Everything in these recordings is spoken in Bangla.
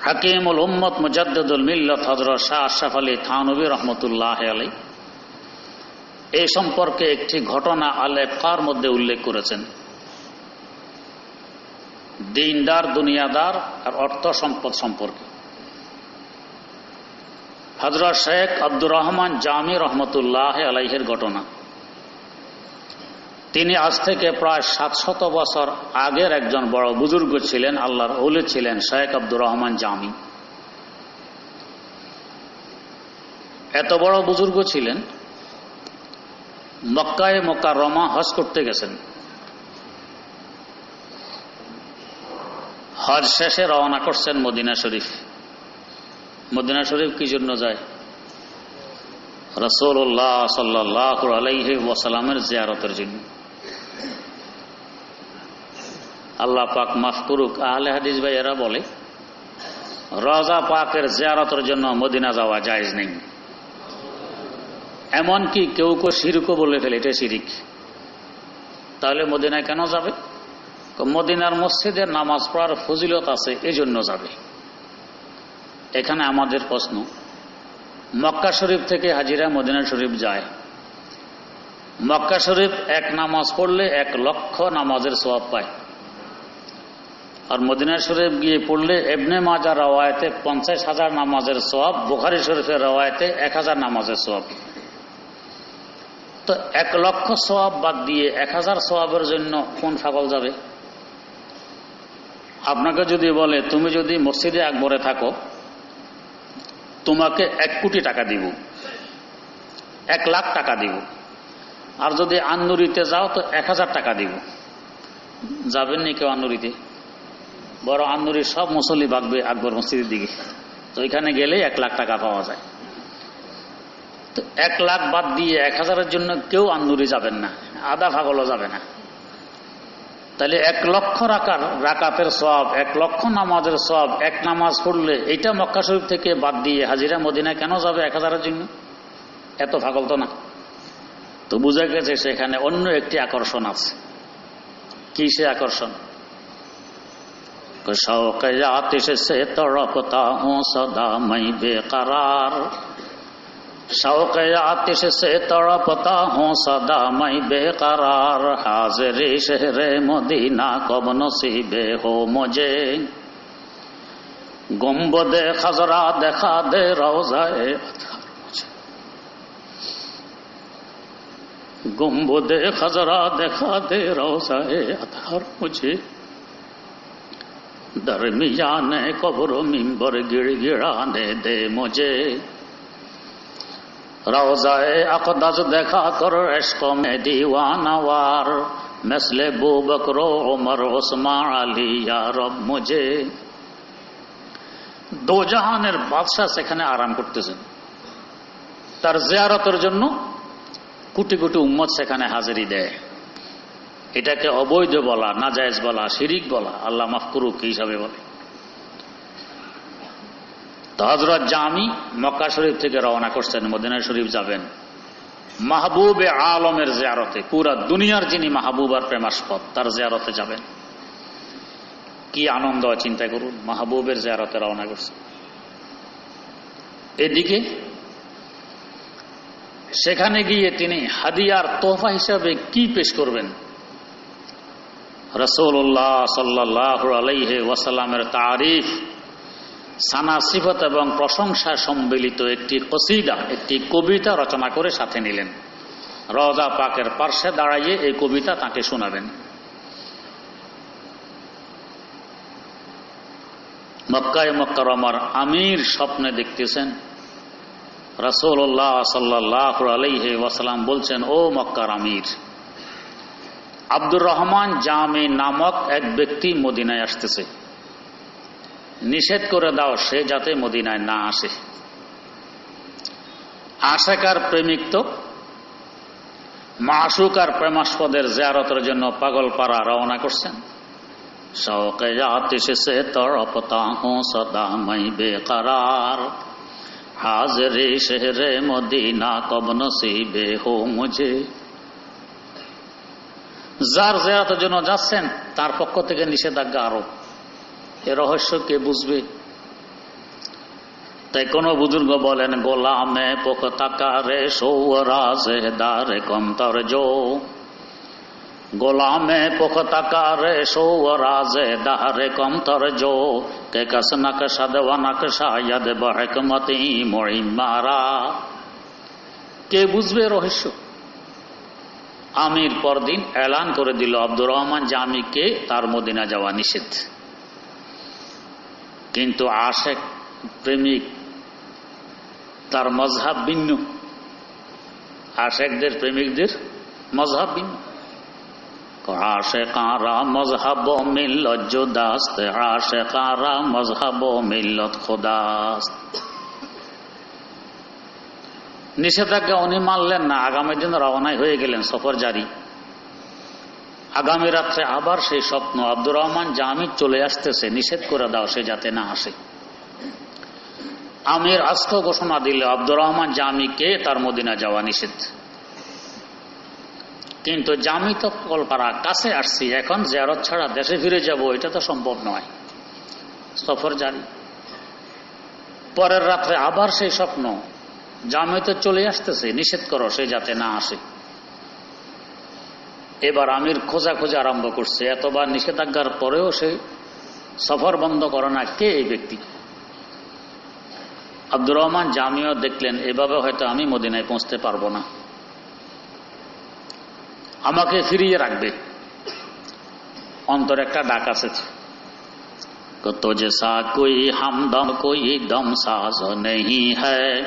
হাকিমুল উম্মত মুজাদ্দিদুল মিল্লাত হযরত শাহ আশরাফ আলী থানভী রহমতুল্লাহ আলাইহি এই সম্পর্কে একটি ঘটনা আল ইফকার মধ্যে উল্লেখ করেছেন। দিনদার, দুনিয়াদার আর অর্থ সম্পদ সম্পর্কে হযরত শেখ আব্দুর রহমান জামি রহমতুল্লাহ আলাইহির ঘটনা। তিনি আজ থেকে প্রায় 700 বছর আগের একজন বড় বুজুর্গ ছিলেন, আল্লাহর ওলি ছিলেন শেখ আব্দুর রহমান জামি। এত বড় বুজুর্গ ছিলেন, মক্কায়ে মুকাররমা হজ করতে গেছেন। হজ শেষে রওনা করছেন মদিনা শরীফ। মদিনা শরীফ কি জন্য যায়? রাসূলুল্লাহ সাল্লাল্লাহু আলাইহি ওয়াসাল্লামের জিয়ারতের জন্য। আল্লাহ পাক মাফ করুক, আহলে হাদিস ভাইয়েরা বলে রওজা পাকের জিয়ারতের জন্য মদিনা যাওয়া জায়েজ নেই। এমনকি কেউ কেউ শিরকও বলে ফেলে এটা শিরিক। তাহলে মদিনায় কেন যাবে? মদিনার মসজিদে নামাজ পড়ার ফজিলত আছে, এজন্য যাবে। এখানে আমাদের প্রশ্ন, মক্কা শরীফ থেকে হাজিরা মদিনা শরীফ যায়। মক্কা শরীফ এক নামাজ পড়লে 1 লক্ষ নামাজের সওয়াব পায়, আর মদিনা শরীফ গিয়ে পড়লে ইবনে মাজাহ রওয়ায়াতে 50,000 নামাজের সওয়াব, বুখারী শরীফের রওয়ায়াতে 1000 নামাজের সওয়াব। তো 1 লক্ষ সওয়াব বাদ দিয়ে 1000 সওয়াবের জন্য কোন পাগল যাবে? আপনাকে যদি বলে তুমি যদি মসজিদে আকবরে থাকো তোমাকে 1 কোটি টাকা দিব, 1 লাখ টাকা দিব, আর যদি আন্নুরিতে যাও তো 1000 টাকা দিব, যাবেন নি কেউ আন্নুরিতে? বড় আন্নুরি সব মুসল্লি ভাগবে আকবর মসজিদের দিকে, তো ওইখানে গেলেই 1 লাখ টাকা পাওয়া যায়। তো 1 লাখ বাদ দিয়ে 1000-এর জন্য কেউ আন্নুরি যাবেন না, আধা পাগলও যাবে না। তাহলে 1 লক্ষ রাকাতের সওয়াব, 1 লক্ষ নামাজের সওয়াব, 1 নামাজ পড়লে এইটা মক্কা শরীফ থেকে বাদ দিয়ে হাজিরা মদিনায় কেন যাবে 1000-এর জন্য? এত পাগল তো না। তো বুঝা গেছে সেখানে অন্য একটি আকর্ষণ আছে। কি সে আকর্ষণ? শৌকে আতিশ সে তড়পতা হুঁ সদা मैं बेकरार, शौक़े आतिश से तड़पता हूँ सदा मैं बेकरार, हाज़िरी शहरे मदीना कब नसीबे हो मुझे, गुंबदे खजरा देखा दे रोज़ाए गुंबदे खजरा देखा दे रोज़ाए अतहर मुझे, दरमियाने कब्र मिंबर गिड़गिड़ाने दे मुझे, रोज़ाए अक़दस देखा कर इश्क़ में दीवानावार, मिस्ले अबू बकर उमर उस्मान अली या रब मुझे। 2 জাহানের বাদশা সেখানে আরাম করতেছেন, তার জিয়ারতের জন্য কোটি কোটি উম্মত সেখানে হাজিরি দেয়। এটাকে অবৈধ বলা, নাজায়েজ বলা, শিরিক বলা, আল্লাহ মাফ করুক কি হিসাবে বলে। তো হযরত জামি মক্কা শরীফ থেকে রওনা করছেন, মদিনা শরীফ যাবেন মাহবুবে আলমের জিয়ারতে। পুরা দুনিয়ার যিনি মাহবুব আর প্রেমাস্পদ তার জিয়ারতে যাবেন। কি আনন্দ, চিন্তা করুন, মাহবুবের জিয়ারতে রওনা করছেন। এদিকে সেখানে গিয়ে তিনি হাদিয়ার তোহফা হিসাবে কি পেশ করবেন? রাসূলুল্লাহ সাল্লাল্লাহু আলাইহি ওয়াসাল্লামের তারিফ, সানা, সিফত এবং প্রশংসা সম্মিলিত একটি কসিদা, একটি কবিতা রচনা করে সাথে নিলেন। রওজা পাকের পার্শ্বে দাঁড়াইয়ে এই কবিতা তাকে শোনাবেন। মক্কায়ে মুকাররমার আমির স্বপ্নে দেখতেছেন রাসূলুল্লাহ সাল্লাল্লাহু আলাইহি ওয়াসাল্লাম বলছেন, ও মক্কার আমির, আব্দুর রহমান জামি নামক এক ব্যক্তি মদিনায় আসতেছে, নিষেধ করে দাও সে যাতে মদিনায় না আসে। আশিকার প্রেমিক তো মাশুক আর প্রেমাস্পদের জিয়ারতের জন্য পাগল পাড়া রওনা করছেন। শৌকে আতিশ সে তড়পতা হুঁ সদা मैं बेकरार, हाज़िरी शहरे मदीना कब नसीबे हो मुझे। যার জিয়ারতের জন্য যাচ্ছেন তার পক্ষ থেকে নিষেধাজ্ঞা আরোপ। এ রহস্য কে বুঝবে? তাই কোন বুজুর্গ বলেন, গোলামে পোখতাকারে সৌরাজেদারে কমতর জো, গোলামে পোখতাকারে সৌরাজেদারে কমতর জো, কে কস নকশা দেওয়া নকশা ইয়াদ বহকমতি মরিমারা। কে বুঝবে রহস্য? আমির পরদিন এলান করে দিল আব্দুর রহমান জামিকে তার মদিনা যাওয়া নিষেধ। কিন্তু আশেক প্রেমিক তার মজহাব ভিন্ন, আশেকদের প্রেমিকদের মজহাব ভিন্ন। আশেকারা মজহাব মিল্লত জুদাস্ত, আশেকারা মজহাব মিল্লত খুদাস্ত। নিষেধাজ্ঞা উনি মানলেন না, আগামী দিন রওনায় হয়ে গেলেন, সফর জারি। আগামী রাত্রে আবার সেই স্বপ্ন, আব্দুর রহমান জামি চলে আসতেছে, নিষেধ করে দাও সে যাতে না আসে। আমির আস্ত ঘোষণা দিল আব্দুর রহমান জামিকে তার মদিনা যাওয়া নিষেধ। কিন্তু জামি তো কলপাড়া কাছে আসছি, এখন জিয়ারত ছাড়া দেশে ফিরে যাব এটা তো সম্ভব নয়, সফর জারি। পরের রাত্রে আবার সেই স্বপ্ন, জামি তো চলে আসতেছে, নিষেধ করো সে যাতে না আসে। এবার আমির খোঁজাখুঁজি আরম্ভ করছে, এতবার নিষেধাজ্ঞার পরেও সে সফর বন্ধ করে না, কে এই ব্যক্তি? আব্দুর রহমান জামিও দেখলেন এভাবে হয়তো আমি মদিনায় পৌঁছতে পারবো না, আমাকে ফিরিয়ে রাখবে। অন্তর একটা ডাক আছে, তো জেসা কোই হামদম কোই দম সাজ নেই হ্যায়,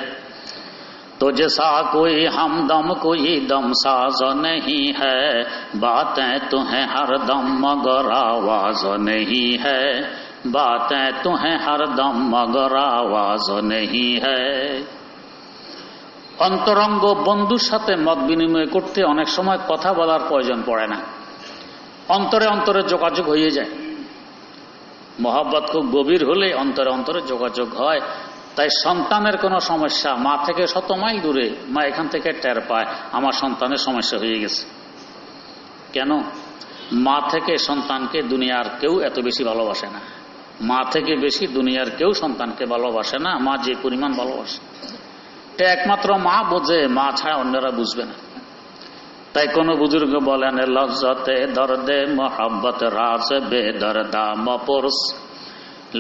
তো জেসা কোই হামদম কোই দম সাজ নেই হ্যায়, বাতেं तुम्हें हरदम मगर आवाज नहीं है, बातें तुम्हें हरदम मगर आवाज नहीं है। অন্তরঙ্গ বন্ধুর সাথে মত বিনিময় করতে অনেক সময় কথা বলার প্রয়োজন পড়ে না, অন্তরে অন্তরে যোগাযোগ হয়ে যায়। মহব্বত খুব গভীর হলে অন্তরে অন্তরে যোগাযোগ হয়। তাই সন্তানের কোনো সমস্যা, মা থেকে 100 মাইল দূরে, মা এখান থেকে টের পায় আমার সন্তানের সমস্যা হয়ে গেছে। কেন? মা থেকে সন্তানকে দুনিয়ার কেউ এত বেশি ভালোবাসে না, মা থেকে বেশি দুনিয়ার কেউ সন্তানকে ভালোবাসে না, মা যে পরিমাণ ভালোবাসে একমাত্র মা বোঝে, মা ছাড়া অন্যরা বুঝবে না। তাই কোন বুজুর্গ বলেন, লজ্জতে দর্দে মোহাব্বত রাজ বেদরদা মপুরস,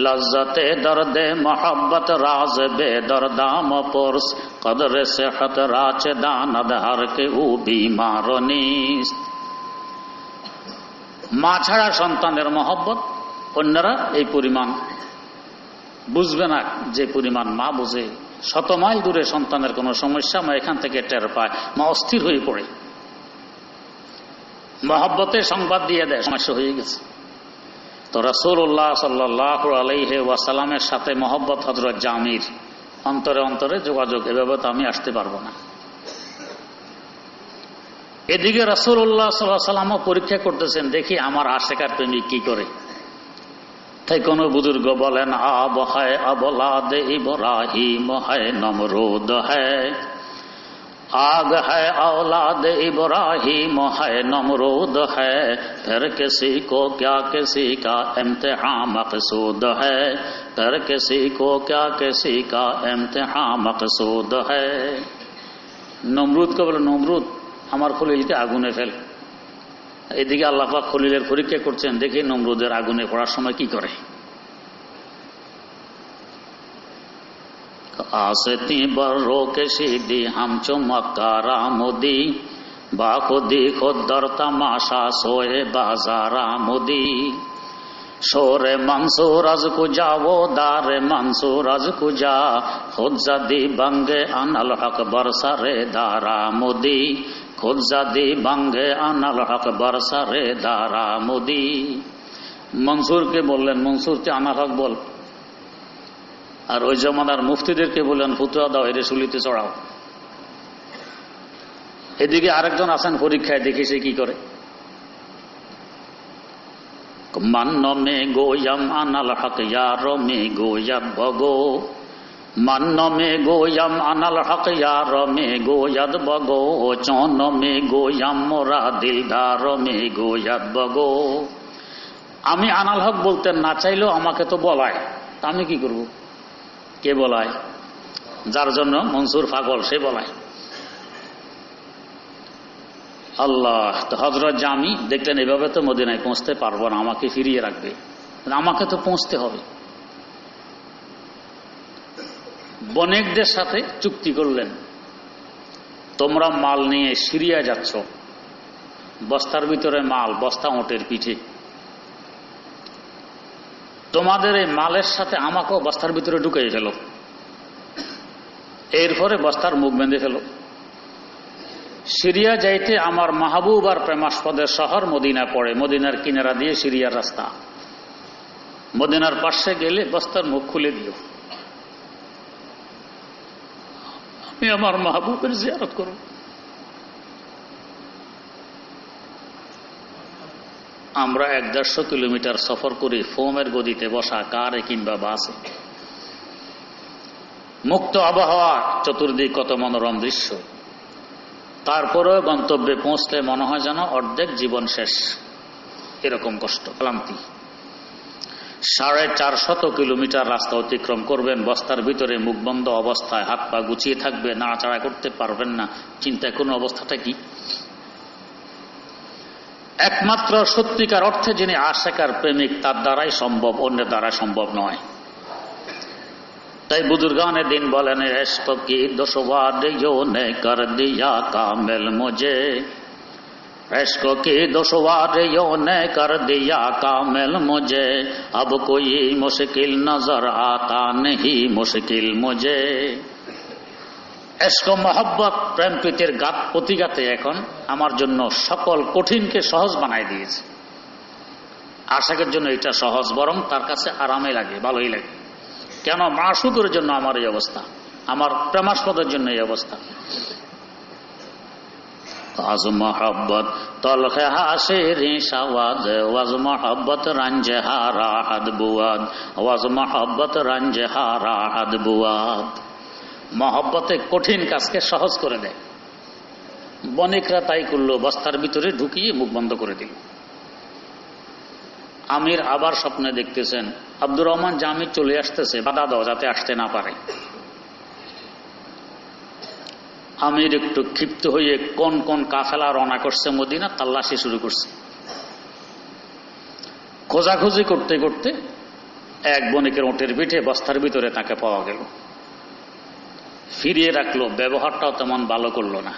লজ্জতে দর্দে মোহাব্বত রাজ বেদরদা মপুরস, কদরে সেহত রাচ দানদ হর কে উ বিমার নিস। মা ছাড়া সন্তানের মহব্বত অন্যরা এই পরিমাণ বুঝবে না যে পরিমাণ মা বুঝে। 100 মাইল দূরে সন্তানের কোনো সমস্যা মা এখান থেকে টের পায়, মা অস্থির হয়ে পড়ে, মহব্বতের সংবাদ দিয়ে দেয় সমস্যা হয়ে গেছে। তো রাসূলুল্লাহ সাল্লাল্লাহু আলাইহি ওয়াসাল্লামের সাথে মহব্বত হযরত জামির, অন্তরে অন্তরে যোগাযোগ, এভাবে তো আমি আসতে পারবো না। এদিকে রাসূলুল্লাহ সাল্লাল্লাহু আলাইহি ওয়াসাল্লামও পরীক্ষা করতেছেন, দেখি আমার আশেকার প্রেমিক কি করে। তাই কোন বুজুর্গ বলেন, আব হয় আবলাদ ইব্রাহিম হয় নমরুদ হয়, आग है औलाद इब्राहिम है नमरूद है, फिर किसी को क्या किसी का इम्तिहान मकसूद है, फिर किसी को क्या किसी का इम्तिहान मकसूद है। नमरूद को बोले, नमरूद আমার খলিলকে আগুনে ফেল। এদিকে আল্লাহ পাক খলিলের পরীক্ষা করছেন, দেখি নমরুদের আগুনে পড়ার সময় কি করে। आसती बर्रो के सीधी हम चुमकारा मोदी, बाखुदी खुद दर तमाशा सोए बाजारा मोदी, शोरे मंसूर अज कुजा वो दारे मंसूर अज कुजा, खुद जदी बंगे अनल हक बरसरे दारा मोदी, खुद जदी बंगे अनल हक बरसरे दारा मोदी। मंसूर के बोलें, मंसूर के अनल हक बोल। আর ওই জমানার মুফতিদেরকে বললেন, ফুতুয়া দাও, এর শুলিতে চড়াও। এদিকে আরেকজন আছেন পরীক্ষায়, দেখি সে কি করে। মান্ন মে গোয়াম আনাল হক ইয়ার মে গোয়াব বগো, মান্ন মে গোয়াম আনাল হক ইয়ার মে গোয়াদ বগো, চন মে গোয়াম মোরা দিলদার মে গোয়াদ বগো। আমি আনাল হক বলতে না চাইলেও আমাকে তো বলায়, তা আমি কি করব? কে বলায়? যার জন্য মনসুর পাগল সে বলায়। আল্লাহ, তো হযরত জামি দেখলেন এভাবে তো মদিনায় পৌঁছতে পারবো না, আমাকে ফিরিয়ে রাখবে, আমাকে তো পৌঁছতে হবে। বণিকদের সাথে চুক্তি করলেন, তোমরা মাল নিয়ে সিরিয়া যাচ্ছ, বস্তার ভিতরে মাল, বস্তা ওটের পিঠে, তোমাদের এই মালের সাথে আমাকেও বস্তার ভিতরে ঢুকিয়ে ফেলো, এরপরে বস্তার মুখ বেঁধে ফেলো। সিরিয়া যাইতে আমার মাহবুব আর প্রেমাস্পদের শহর মদিনা পড়ে, মদিনার কিনারা দিয়ে সিরিয়ার রাস্তা, মদিনার পাশে গেলে বস্তার মুখ খুলে দিও, আমি আমার মাহবুবের জিয়ারত করব। আমরা 150 কিলোমিটার সফর করি ফোমের গদিতে বসা কারে কিংবা বাসে, মুক্ত আবহাওয়া, চতুর্দিক কত মনোরম দৃশ্য, তারপরেও গন্তব্যে পৌঁছলে মনে হয় যেন অর্ধেক জীবন শেষ, এরকম কষ্ট, ক্লান্তি। 450 কিলোমিটার রাস্তা অতিক্রম করবেন, বস্তার ভিতরে মুখ বন্ধ অবস্থায়, হাত পা গুছিয়ে থাকবে, নাড়াচাড়া করতে পারবেন না, চিন্তায় কোনো অবস্থাটা কি। একমাত্র সত্যিকার অর্থে যিনি আশিকার প্রেমিক তার দ্বারাই সম্ভব, অন্যের দ্বারা সম্ভব নয়। তাই বুজুর্গানে দিন বলেন, ইশক কি দুশওয়ারিयों ने कर दिया कामिल मुझे, इश्क की दुश्वारियों ने कर दिया कामिल मुझे, अब कोई मुश्किल नजर आता नहीं मुश्किल मुझे। इश्क मोहब्बत প্রেম প্রীতির গাত প্রতিগাতে এখন আমার জন্য সকল কঠিনকে সহজ বানাই দিয়েছে। আশিকের জন্য এটা সহজ, বরং তার কাছে আরামে লাগে, ভালোই লাগে। কেন? মাশুকের জন্য আমার এই অবস্থা, আমার প্রেমাস্পদের জন্য এই অবস্থা। আজ মোহাব্বত তলখে হাসিরি সাওয়াদ, ওয়াজ মোহাব্বত রঞ্জে হারা হাদ বুয়াদ, ওয়াজ মোহাব্বত রঞ্জে হারা হাদ বুয়াদ। মহব্বতে কঠিন কাজকে সহজ করে দেয়। বণিকরা তাই করলো, বস্তার ভিতরে ঢুকিয়ে মুখ বন্ধ করে দিল। আমির আবার স্বপ্নে দেখতেছেন আব্দুর রহমান জামি চলে আসতেছে, বাধা দাও যাতে আসতে না পারে। আমির একটু ক্ষিপ্ত হয়ে কোন কোন কাফেলা রওনা করছে মদিনা তাল্লাশি শুরু করছে। খোঁজাখুঁজি করতে করতে এক বণিকের ওটের পিঠে বস্তার ভিতরে তাকে পাওয়া গেল। ফিরিয়ে রাখলো, ব্যবহারটাও তেমন ভালো করলো না।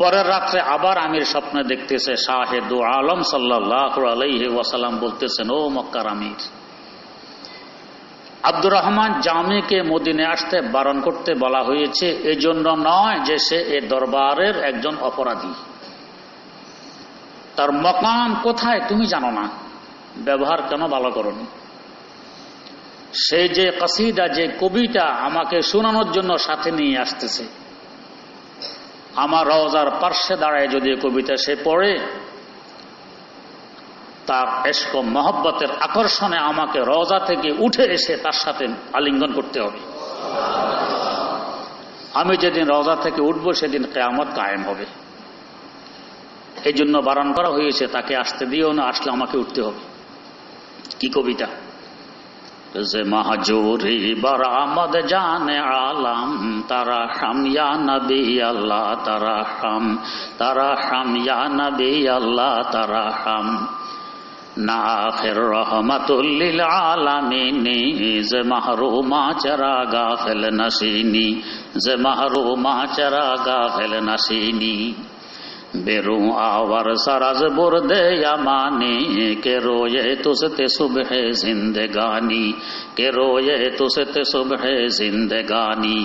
পরের রাত্রে আবার আমির স্বপ্নে দেখতেছে শাহে দু আলম সাল্লাল্লাহু আলাইহি ওয়াসাল্লাম বলতেছেন, ও মক্কার আমির, আব্দুর রহমান জামিকে মদিনে আসতে বারণ করতে বলা হয়েছে, এজন্য নয় যে সে এ দরবারের একজন অপরাধী, তার মকাম কোথায় তুমি জানো না, ব্যবহার কেন ভালো করনি। সে যে কসিদা, যে কবিতা আমাকে শোনানোর জন্য সাথে নিয়ে আসতেছে, আমার রওজার পার্শ্বে দাঁড়ায় যদি কবিতা সে পড়ে, তার ইশক মহব্বতের আকর্ষণে আমাকে রওজা থেকে উঠে এসে তার সাথে আলিঙ্গন করতে হবে। আমি যেদিন রওজা থেকে উঠব সেদিন কিয়ামত কায়েম হবে। এই জন্য বারণ করা হয়েছে, তাকে আসতে দিও না, আসলে আমাকে উঠতে হবে। কি কবিতা? যে মাহজুরি বরামদ জানে আলম, তারা হাম ইয়া নবী আল্লাহ, তারা হাম ইয়া নবী আল্লাহ, তারা হাম না আখির রহমাতুল লিল আলামিন, যে মাহরুমা চরা গাফিল নশিনী, যে মাহরুমা চরা গাফিল নশিনী, বেরু আওয়ার সরাজ বুরদে ইয়ামানি, কে রোয়ে তুসতে সুবহে জিন্দেগানি, কে রোয়ে তুসতে সুবহে জিন্দেগানি।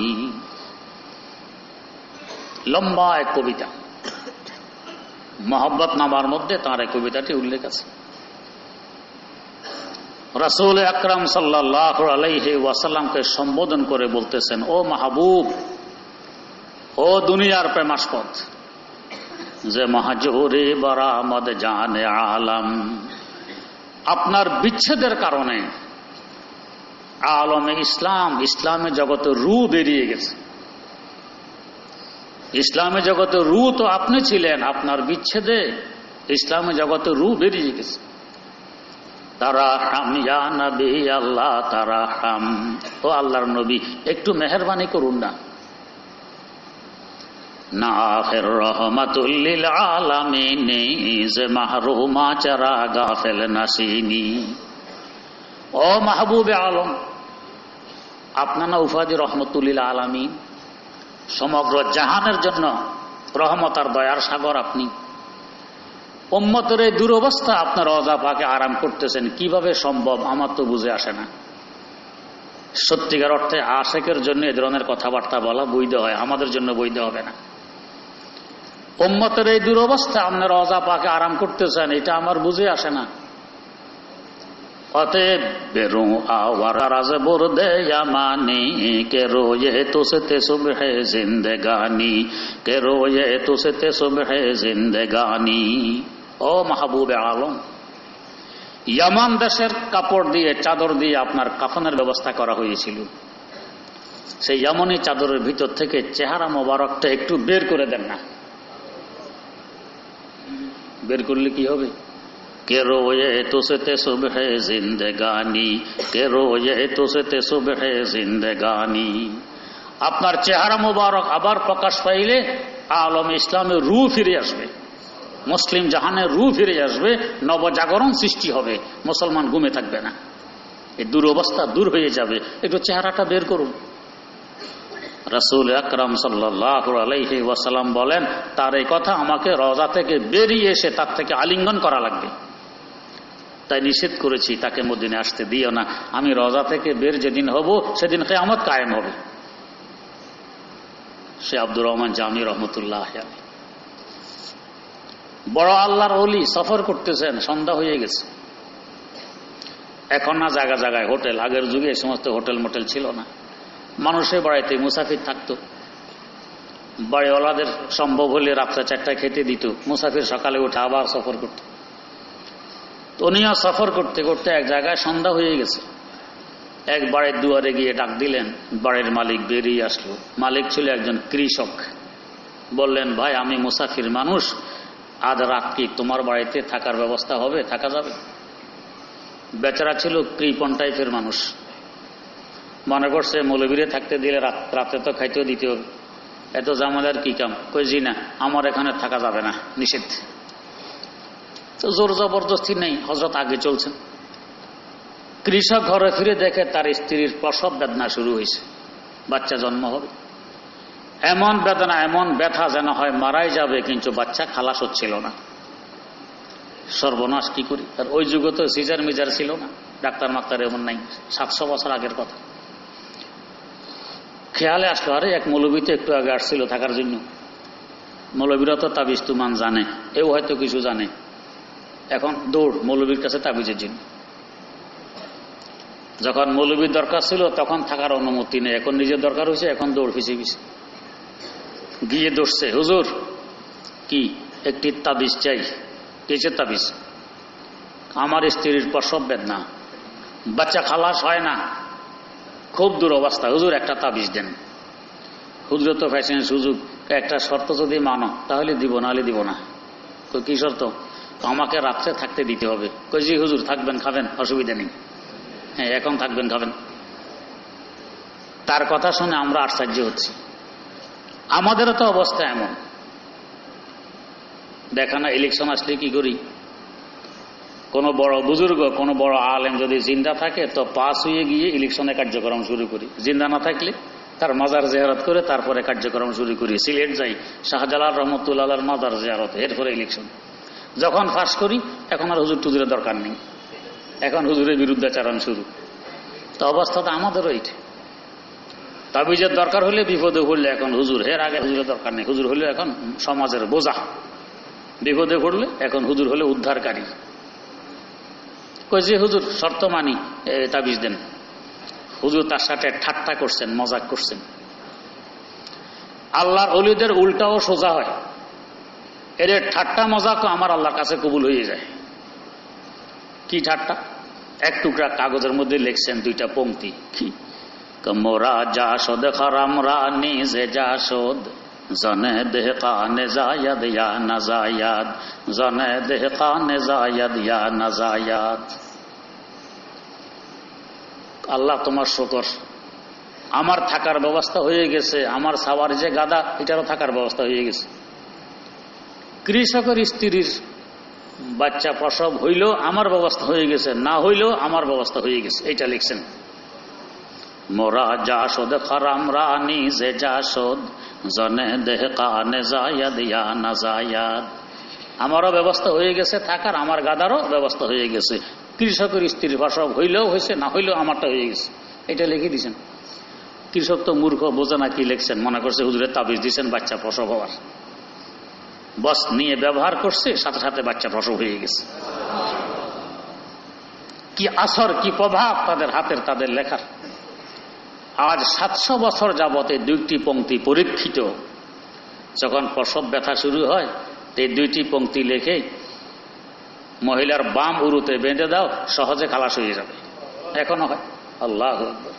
লম্বা এক কবিতা, মোহাব্বত নামার মধ্যে তার এই কবিতাটি উল্লেখ আছে। রাসূল আকরাম সাল্লাল্লাহু আলাইহি ওয়াসাল্লামকে সম্বোধন করে বলতেছেন, ও মাহবুব, ও দুনিয়ার প্রেমাস্পদ, যে মাহজুরি বরামদ জানে আলম, আপনার বিচ্ছেদের কারণে আলমে ইসলাম, ইসলামী জগতে রু বেরিয়ে গেছে। ইসলামী জগতে রু তো আপনি ছিলেন, আপনার বিচ্ছেদে ইসলামী জগতে রু বেরিয়ে গেছে। তারাহাম ইয়া নবী আল্লাহ তারাহাম, ও আল্লাহর নবী একটু মেহেরবানি করুন না। না আখির রহমাতুল লিল আলামিন যে মাহরুমা চারা গাফেল নাসিনি। ও মাহবুবে আলম, আপনার না উপাধি রহমতুল লিল আলামিন, সমগ্র জাহানের জন্য রহমত আর দয়ার সাগর আপনি। উম্মতের এই দুরবস্থা আপনার রওজা পাকে আরাম করতেছেন, কিভাবে সম্ভব আমার তো বুঝে আসে না। সত্যিকার অর্থে আশেকের জন্য এ ধরনের কথাবার্তা বলা বৈধ হয়, আমাদের জন্য বৈধ হবে না। উম্মতের এই দুরবস্থা আপনার রওজা পাকে আরাম করতেছেন, এটা আমার বুঝে আসে না। অতএব বেরু আওয়ারাজ বুরদে ইয়ামানি কে রোয়ে তুসতে সুবহে জিন্দেগানি, কে রোয়ে তুসতে সুবহে জিন্দেগানি। ও মাহবুবে আলম, ইয়ামান দেশের কাপড় দিয়ে, চাদর দিয়ে আপনার কাফনের ব্যবস্থা করা হয়েছিল। সেই ইয়ামানি চাদরের ভিতর থেকে চেহারা মোবারকটা একটু বের করে দেন না। বের করলে কি হবে? কে রোয়ে তুসতে সুবহে জিন্দেগানি, কে রোয়ে তুসতে সুবহে জিন্দেগানি। আপনার চেহারা মোবারক আবার প্রকাশ পাইলে আলম ইসলামের রূহ ফিরে আসবে, মুসলিম জাহানের রূহ ফিরে আসবে, নবজাগরণ সৃষ্টি হবে, মুসলমান ঘুমে থাকবে না, এই দুরবস্থা দূর হয়ে যাবে। একটু চেহারাটা বের করুন। রাসূল আকরাম সাল্লাল্লাহু আলাইহি ওয়াসাল্লাম বলেন, তার এই কথা আমাকে রওজা থেকে বেরিয়ে এসে তার থেকে আলিঙ্গন করা লাগবে, তাই নিষেধ করেছি তাকে মদিনায় আসতে দিও না। আমি রওজা থেকে বের যেদিন হব সেদিন কিয়ামত কায়েম হবে। সে আব্দুর রহমান জামি রহমতুল্লাহ আলাইহি, বড় আল্লাহর ওলি, সফর করতেছেন, সন্ধ্যা হয়ে গেছে। এখন না জায়গা জায়গায় হোটেল, আগের যুগে এই সমস্ত হোটেল মোটেল ছিল না, মানুষের বাড়িতে মুসাফির থাকতো। বাড়িওয়ালাদের সম্ভব হলে রাত্রে 4টায় খেতে দিত, মুসাফির সকালে উঠে আবার সফর করত। উনিও সফর করতে করতে এক জায়গায় সন্ধ্যা হয়ে গেছে। এক বাড়ির দুয়ারে গিয়ে ডাক দিলেন, বাড়ির মালিক বেরিয়ে আসলো। মালিক ছিল একজন কৃষক। বললেন, ভাই আমি মুসাফির মানুষ, আজ রাত কি তোমার বাড়িতে থাকার ব্যবস্থা হবে, থাকা যাবে? বেচারা ছিল কৃপণ টাইপের মানুষ, মনে করছে মৌলবীরে থাকতে দিলে রাতে তো খাইতেও দিতে হবে, এত জামালার কি কাম? কই জি না, আমার এখানে থাকা যাবে না, নিষেধ। তো জোর জবরদস্তি নেই, হযরত আগে চলছেন। কৃষক ঘরে ফিরে দেখে তার স্ত্রীর প্রসব বেদনা শুরু হয়েছে, বাচ্চা জন্ম হবে। এমন বেদনা, এমন ব্যথা যেন হয় মারাই যাবে, কিন্তু বাচ্চা খালাস হচ্ছিল না। সর্বনাশ, কি করি? আর ওই যুগে তো সিজার মিজার ছিল না, ডাক্তার মাক্তার এমন নাই, 700 বছর আগের কথা। খেয়ালে আসলো, আরে এক মৌলবী তো একটু আগে আসছিল থাকার জন্য। মৌলবীরা তো তাবিজ তুমান জানে, এও হয়তো কিছু জানে। এখন দৌড় মৌলবীর কাছে তাবিজের জন্য। যখন মৌলবীর দরকার ছিল তখন থাকার অনুমতি নেই, এখন নিজের দরকার হয়েছে, এখন দৌড় ফিসে ফিসে গিয়ে দৌড়ছে, হুজুর কি একটি তাবিজ চাই। কিসের তাবিজ? আমার স্ত্রীর প্রসব বেদনা, বাচ্চা খালাস হয় না, খুব দুরবস্থা, হুজুর একটা তাবিজ দেন। হুজুর তো ফ্যাশন সুযোগ, একটা শর্ত যদি মানো তাহলে দিব, নাহলে দিব না। কি শর্ত? আমাকে রাত্রে থাকতে দিতে হবে। কই জি হুজুর, থাকবেন খাবেন, অসুবিধা নেই। হ্যাঁ, এখন থাকবেন খাবেন। তার কথা শুনে আমরা আশ্চর্য হচ্ছি। আমাদেরও তো অবস্থা এমন। দেখা না, ইলেকশন আসলে কি করি? কোনো বড় বুজুর্গ, কোনো বড় আলেম যদি জিন্দা থাকে তো পাস হয়ে গিয়ে ইলেকশনে কার্যক্রম শুরু করি, জিন্দা না থাকলে তার মাজার জিয়ারত করে তারপরে কার্যক্রম শুরু করি। সিলেট যাই, শাহজালাল রহমতুল্লাহর মাজার জিয়ারত, এরপরে ইলেকশন। যখন পাস করি এখন আর হুজুর টুজুরের দরকার নেই, এখন হুজুরের বিরুদ্ধাচারণ শুরু। তো অবস্থাটা আমাদেরও এইটা। তাবিজের দরকার হলে বিপদে পড়লে এখন হুজুর, এর আগে হুজুরের দরকার নেই। হুজুর হলে এখন সমাজের বোঝা, বিপদে পড়লে এখন হুজুর হলে উদ্ধারকারী। কই যে হুজুর শর্ত মানি, তাবিজ দেন। হুজুর তার সাথে ঠাট্টা করছেন, মজাক করছেন। আল্লাহর ওলিদের উল্টাও সোজা হয়, এর ঠাট্টা মজাকও আমার আল্লাহর কাছে কবুল হয়ে যায়। কি ঠাট্টা? এক টুকরা কাগজের মধ্যে লিখছেন 2টা পংক্তি, কি মোরা জাসদ খারামরা নিজে জাসদ জনে দেহ কানে জায়াদ ইয়া নাজায়াদ, জনে দেহ কানে জায়াদ ইয়া নাজায়াদ। আল্লাহ তোমার শুকর, আমার থাকার ব্যবস্থা হয়ে গেছে, আমার সাওয়ার যে গাদা এটারও থাকার ব্যবস্থা হয়ে গেছে। কৃষকের স্ত্রীর বাচ্চা প্রসব হইল আমার ব্যবস্থা হয়ে গেছে, না হইলেও আমার ব্যবস্থা হয়ে গেছে, এটা লিখছেন। মোরা জাসদ খারাম রানি যে জাসদ জনে দেহ কানে জায়াদ ইয়া না জায়াদ, আমারও ব্যবস্থা হয়ে গেছে থাকার, আমার গাদারও ব্যবস্থা হয়ে গেছে। কৃষকের স্ত্রীর প্রসব হইলেও হয়েছে, না হইলেও আমারটা হয়ে গেছে, এটা লিখে দিয়েছেন। কৃষক তো মূর্খ, বোঝে না কি লিখছেন, মনে করছে হুজুরের তাবিজ দিয়েছেন বাচ্চা প্রসব হওয়ার। বস নিয়ে ব্যবহার করছে, সাথে সাথে বাচ্চা প্রসব হয়ে গেছে। কি আসর, কি প্রভাব তাদের হাতের, তাদের লেখার। আজ 700 বছর যাবতে 2টি পংক্তি পরীক্ষিত। যখন প্রসব ব্যথা শুরু হয়, এই 2টি পংক্তি লেখে মহিলার বাম উরুতে বেঁধে দাও, সহজে খালাস হয়ে যাবে। এখনো হয়। আল্লাহু আকবার।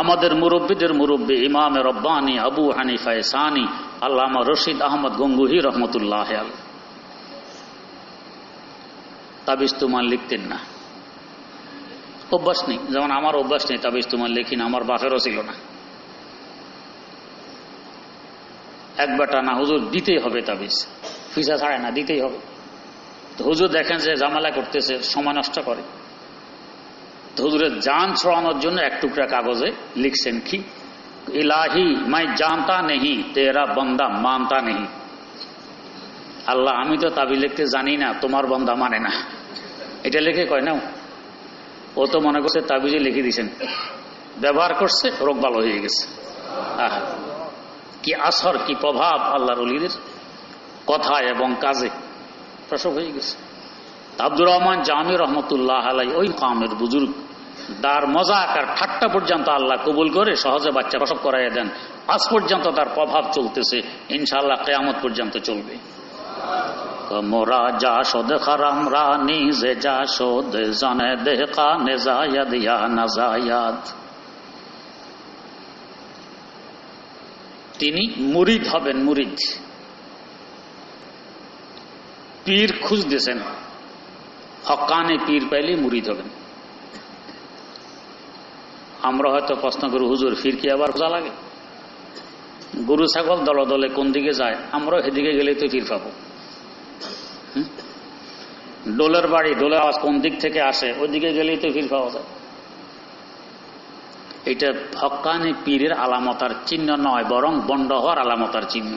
আমাদের মুরব্বীদের মুরব্বী ইমামে রব্বানি আবু হানিফা সানি আল্লামা রশিদ আহমদ গঙ্গুহি রহমতুল্লাহ আলাইহি তাবিজ তুমান লিখতেন না, অভ্যাস নেই। যেমন আমার অভ্যাস নেই তাবিজ তুমান লিখি না, আমার বাপেরও ছিল না। এক বেটা না, হুজুর দিতেই হবে তাবিজ, ফিসা ছাড়ে না, দিতেই হবে। তো হুজুর দেখেন যে ঝামেলা করতেছে, সময় নষ্ট করে, তো হুজুরের জান ছড়ানোর জন্য এক টুকরা কাগজে লিখছেন কি, ইলাহি মাই জানতা নেহি তেরা বন্দা মানতা নেহি। আল্লাহ, আমি তো তাবিজ লিখতে জানি না, তোমার বন্দা মানে না। এটা লিখে কয় না, ও তো মনে করছে তাবিজে লিখে দিয়েছেন, ব্যবহার করছে, রোগ ভালো হয়ে গেছে। কি আসর, কি প্রভাব আল্লাহর ওলিদের কথায় এবং কাজে, প্রসব হয়ে গেছে। আব্দুর রহমান জামি রহমতুল্লাহ আলাই ওই কামের বুজুর্গ, তার মজাক আর ঠাট্টা পর্যন্ত আল্লাহ কবুল করে সহজে বাচ্চা প্রসব করাইয়া দেন। আজ পর্যন্ত তার প্রভাব চলতেছে, ইনশাআল্লাহ কিয়ামত পর্যন্ত চলবে। মোরা জাসদ খারাম রানি যে জাসদ জানে দেহ কানে জায়াদ ইয়া না জায়াদ। তিনি মুরিদ হবেন, মুরিদ। পীর খুঁজতেছেন, হক্কানে পীর পাইলে মুরিদ হবেন। আমরা হয়তো প্রশ্ন করি, হুজুর ফির কি আবার খোঁজা লাগে? গরু ছাগল দলে দলে কোন দিকে যায়, আমরাও সেদিকে গেলেই তো ফির পাবো। ডোলের বাড়ি, ডোলের আওয়াজ কোন দিক থেকে আসে, ওইদিকে গেলেই তো ফির পাওয়া যায়। এটা হক্কানি পীরের আলামতার চিহ্ন নয়, বরং বন্ড হওয়ার আলামতার চিহ্ন।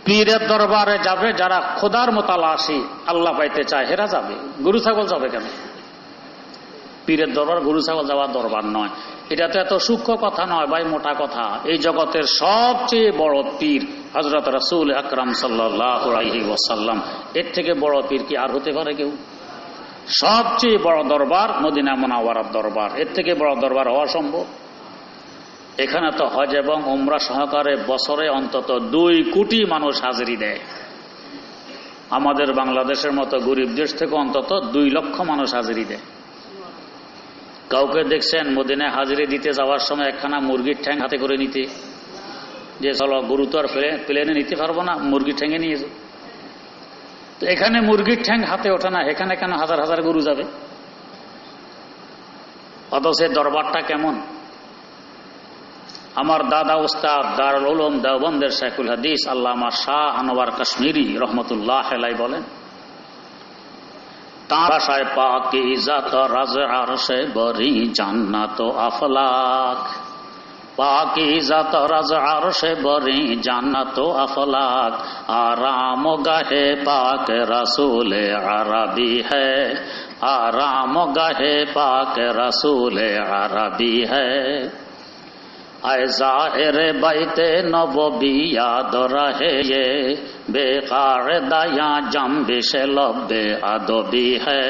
পীরের দরবারে যাবে যারা খোদার মোতালাশি, আল্লাহ পাইতে চায়, হেরা যাবে। গরু ছাগল যাবে কেন? পীরের দরবার গরু ছাগল যাওয়ার দরবার নয়। এটা তো এত সূক্ষ্ম কথা নয় ভাই, মোটা কথা। এই জগতের সবচেয়ে বড় পীর হযরত রাসূল আকরাম সাল্লাল্লাহু আলাইহি ওয়াসাল্লাম, এর থেকে বড় পীর কি আর হতে পারে কেউ? সবচেয়ে বড় দরবার মদিনা মুনাওয়ারার দরবার, এর থেকে বড় দরবার হওয়া সম্ভব? এখানে তো হজ এবং উমরা সহকারে বছরে অন্তত 2 কোটি মানুষ হাজিরি দেয়। আমাদের বাংলাদেশের মতো গরিব দেশ থেকে অন্তত 2 লক্ষ মানুষ হাজিরি দেয়। কাউকে দেখছেন মদিনায় হাজিরি দিতে যাওয়ার সময় একখানা মুরগির ঠ্যাং হাতে করে নিতে, যে চলো গরু তো আর প্লেনে নিতে পারবো না, মুরগির ঠ্যাঙে নিয়ে যাও। তো এখানে মুরগির ঠ্যাং হাতে ওঠে না, এখানে কেন হাজার হাজার গরু যাবে? অথচ দরবারটা কেমন? আমার দাদা উস্তাদ দারুল উলুম দেওবন্দের শাইখুল হাদিস আল্লামা শাহ আনোয়ার কাশ্মীরি রহমতুল্লাহ আলাইহি বলেন, তাঁর ভাষায় পাকিজাত রাজ আরশে বরি জান্নাত আফলাক, পাকিজাত রাজ আরশে বরি জান্নাত আফলাক, আরাম গাহে পাক রাসূল আরবি হ্যায়, আরাম গাহে পাক রাসূল আরবি হ্যায়, आए ज़ाहिर बैते नबवी याद रहे ये बेकायदा यहाँ जंबिश लब्बे अदबी है,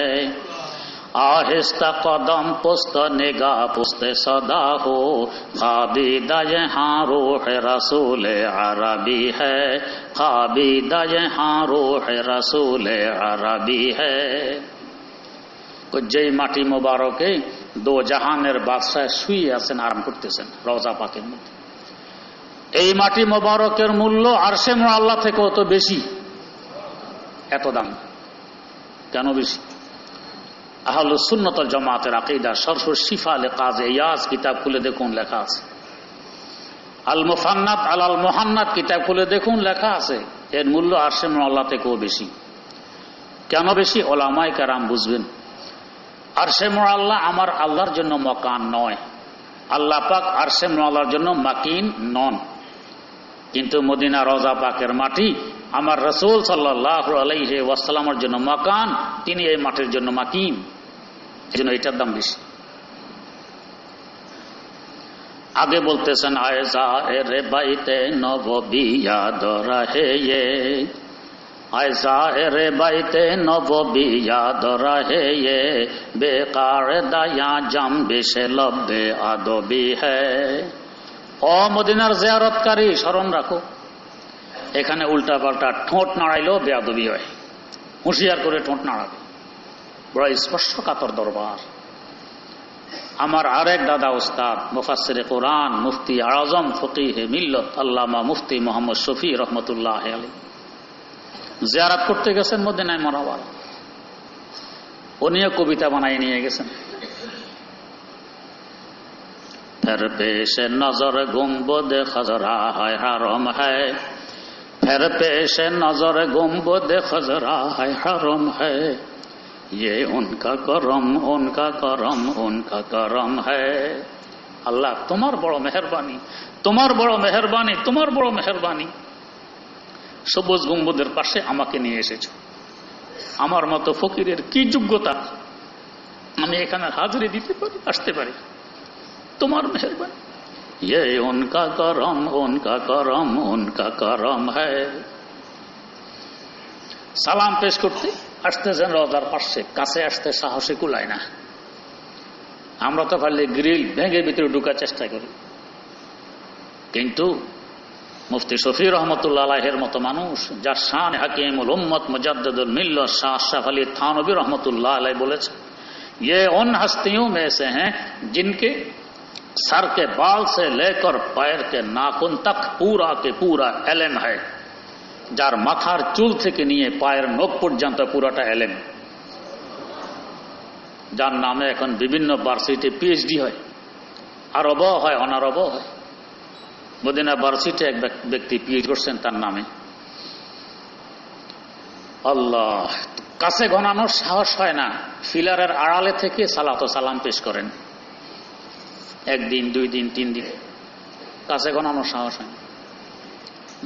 आहिस्ता कदम पुस्त निगाह पुस्ते सदा हो, खाबीदा यहाँ रूह रसूल अरबी है, खाबीदा यहाँ रूह रसूल अरबी है। যেই মাটি মোবারকে 2 জাহানের বাদশাহ শুয়ে আছেন, আরাম করতেছেন রওজা পাকের মধ্যে, এই মাটি মোবারকের মূল্য আরশে মুআল্লা থেকেও তো বেশি। এত দাম কেন বেশি? আহলুস সুন্নাত ওয়াল জামাতের আকীদা শরহ শিফা লিকাযী ইয়াজ কিতাব খুলে দেখুন লেখা আছে। আল মুফান্নাত আলাল মুহান্নাত কিতাব খুলে দেখুন লেখা আছে। এর মূল্য আরশে মুআল্লা থেকেও বেশি। কেন বেশি? উলামায়ে কেরাম বুঝবেন। আরশে মুআল্লা আমার আল্লাহর জন্য মকান নয়, আল্লাহ পাক আরশে মুআল্লার জন্য মাকিন নন। কিন্তু মদিনা রওজা পাকের মাটি আমার রাসূল সাল্লাল্লাহু আলাইহি ওয়াসাল্লামের জন্য মাকান, তিনি এই মাটির জন্য মাকিন, এজন্য এটার দাম বেশি। আগে বলতেছেন আয়েশা রে বাইতে নববী ইয়াদ রহে ये আয়েশা রে বাইতে নববী ইয়াদ রহে ये বেকায়দা ইয়া জামবে সে লব্বে আদবি হ্যায়। ও মদিনার জিয়ারতকারী, স্মরণ রাখো, এখানে উল্টা পাল্টা ঠোঁট নাড়াইলেও বেয়াদবি হয়। হুঁশিয়ার করে ঠোঁট নাড়াবে। বড় স্পর্শকাতর দরবার। আমার আরেক দাদা উস্তাদ মুফাসসিরে কোরআন মুফতি আজম ফকিহে মিল্লত আল্লামা মুফতি মোহাম্মদ শফি রহমতুল্লাহ আলাইহি জিয়ারত করতে গেছেন মদিনায় মুনাওয়ারা। উনিও কবিতা বানাই নিয়ে গেছেন। फिर पेश नजर गुंबद खजरा है हरम है, फिर पेश नजर गुंबद खजरा है हरम है, ये उनका करम उनका करम उनका करम है। আল্লাহ তোমার বড় মেহেরবানি, তোমার বড় মেহেরবানি, তোমার বড় মেহেরবানি। সবুজ গম্বুজের পাশে আমাকে নিয়ে এসেছো। আমার মতো ফকিরের কি যোগ্যতা আমি এখানে হাজিরি দিতে পারি, আসতে পারি? তোমার মেহেরবানি। ये उनका करम उनका करम उनका करम है। সালাম পেশ করতে আসতেছেন রওজার পাশে, কাছে আসতে সাহসে কুলায় না। আমরা তো পারলে গ্রিল ভেঙে ভিতরে ঢুকার চেষ্টা করি, কিন্তু মুফতি শফি রহমতুল্লাহ আলাইহির মতো মানুষ, যার শান হাকিমুল উম্মত মুজাদ্দিদুল মিল্লাত শাহ আশরাফ আলী থানভী রহমতুল্লাহ আলাইহি বলেছে, ये उन हस्तियों में से हैं जिनके सर के बाल से लेकर पैर के नाखून तक पूरा के पूरा एलेम है। যার মাথার চুল থেকে নিয়ে পায়ের নখ পর্যন্ত পুরাটা এলেম, যার নামে এখন বিভিন্ন ভার্সিটি পিএইচডি হয়, আরব হয় অনারব হয়। মদিনা ভার্সিটি এক ব্যক্তি পিএইচডি করছেন তার নামে। আল্লাহ, কাছে গণানোর সাহস হয় না, ফিলারের আড়ালে থেকে সালাত ও সালাম পেশ করেন। একদিন, 2 দিন, 3 দিন, কাছে গণানোর সাহস হয় না।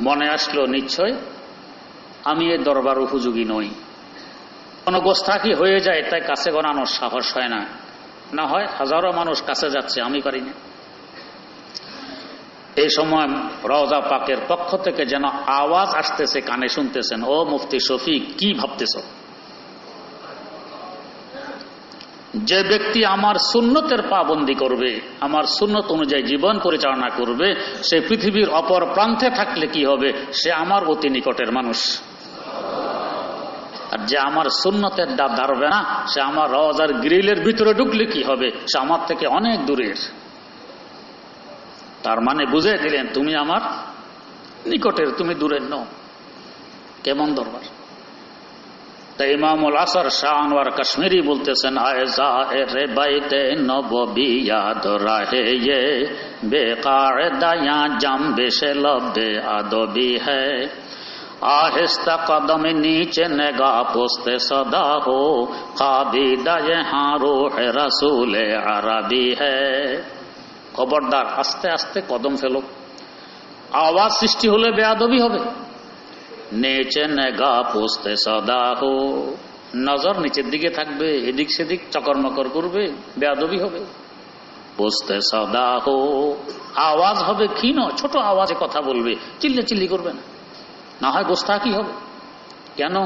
মনে আসলো নিশ্চয় আমি এই দরবার উপযোগী নই। কোনো গোস্তাখি হয়ে যায়, তাই কাছে গণানোর সাহস হয় না। না হয় হাজারো মানুষ কাছে যাচ্ছে, আমি পারি না। এই সময় রওজা পাকের পক্ষ থেকে যেন আওয়াজ আসতেছে, কানে শুনতেছেন, ও মুফতি শফি কি ভাবতেছ? যে ব্যক্তি আমার সুন্নতের পাবন্দি করবে, আমার সুন্নত অনুযায়ী জীবন পরিচালনা করবে, সে পৃথিবীর অপর প্রান্তে থাকলে কি হবে? সে আমার অতি নিকটের মানুষ। আর যে আমার সুন্নতের ডাব ধারবে না, সে আমার রওজার গ্রিলের ভিতরে ঢুকলে কি হবে? সে আমার থেকে অনেক দূরের। তার মানে বুঝে দিলেন, তুমি আমার নিকটের, তুমি দূরের নও। কেমন দরবার! তাই ইমামুল আসর শাহ আনোয়ার কাশ্মীরি বলতেছেন, আয়েশা রে বাইতে নববী ইয়াদ রহে ये बेकायदा यहाँ जम्बे से लब्बे आदबी है, आहिस्ता कदम नीचे निगाह पोस्ते सदा हो, काबिदा यहाँ रूह रसूल अरबी है। খবরদার, আস্তে আস্তে কদম ফেলো। আওয়াজ সৃষ্টি হলে বেয়াদবি হবে। নিচে নেগা পোস্তে সদা হো, নজর নিচের দিকে থাকবে, এদিক সেদিক চকরমকর করবে, বেয়াদবি হবে। পোস্তে সদা হো, আওয়াজ হবে ক্ষীণ, ছোট আওয়াজে কথা বলবে, চিল্লে চিল্লি করবে না, না হয় গোস্তাখি হবে। কেন?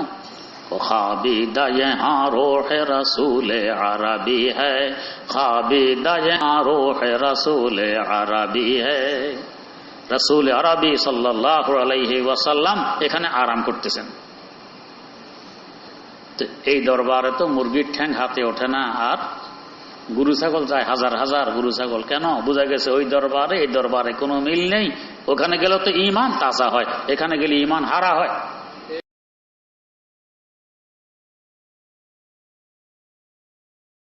খাবিদা यहाँ रूह रसूल अरबी है, खाबिदा यहाँ रूह रसूल अरबी है। রাসূল আরবি সাল্লাল্লাহু আলাইহি ওয়াসাল্লাম এখানে আরাম করতেছেন। তো এই দরবারে তো মুরগির ঠ্যাং হাতে ওঠে না, আর গরু ছাগল যায় হাজার হাজার গরু ছাগল। কেন? বোঝা গেছে ওই দরবারে এই দরবারে কোনো মিল নেই। ওখানে গেলে তো ঈমান তাজা হয়, এখানে গেলে ঈমান হারা হয়।